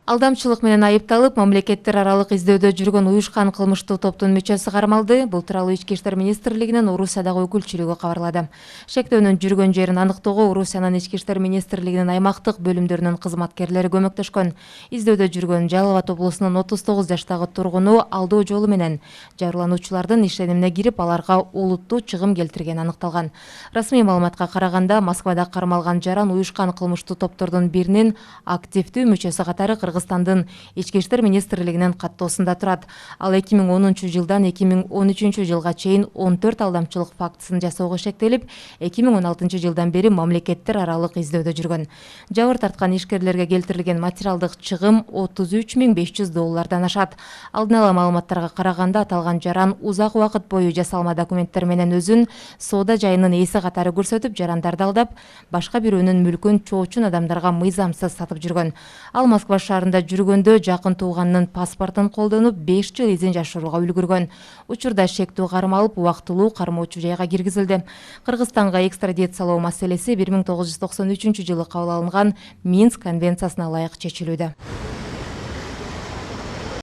Алдамчылык менен айыпталып, мамлекеттер аралык издөөдө жүргөн уюшкан кылмыштуу топтун мүчөсү кармалды. Бул тууралуу Ички иштер министрлигинин Орусиядагы өкүлчүлүгү кабарлады. Шектөөнүн жүргөн жерин аныктоого Орусиянын Ички иштер министрлигинин аймактык бөлүмдөрүнүн кызматкерлери көмөктөшкөн. Издөөдө жүргөн Жалал Абад облусунун 39 жаштагы тургуну алдоо жолу менен жабырлануучулардын ишенимине кирип, аларга олуттуу чыгым келтиргени аныкталган. Расмий маалыматка караганда, Москвада кармалган жаран уюшкан кылмыштуу топтордун биринин активдүү мүчөсү катары Кыргызстандын Ички иштер министрлигинин каттоосунда турат. Ал 2010 жылдан 2013 жылга чейин 14 алдамчылык фактысын жасоого шектелип, 2016 жылдан бери мамлекеттер аралык издөөдө жүргөн. Жабыр тарткан ишкерлерге келтирилген материалдык чыгым $33.500 ашат. Алдын ала маалыматтарга караганда, аталган жаран узак убакыт бою жасалма документтер менен өзүн соода жайынын ээси катары көрсөтүп, жарандарды алдап, башка бирөөнүн мүлкүн чоочун адамдарга мыйзамсыз сатып жүргөн. Ал Москва шаарында жүргөндө жакын тууганынын паспортун колдонуп 5 жыл изин жашырууга үлгүргөн. Учурда шектүү кармалып, убактылуу кармоочу жайга киргизилди. Кыргызстанга экстрадициялоо маселеси 1993 жылы кабыл алынган Минск конвенциясына ылайык чечилүүдө.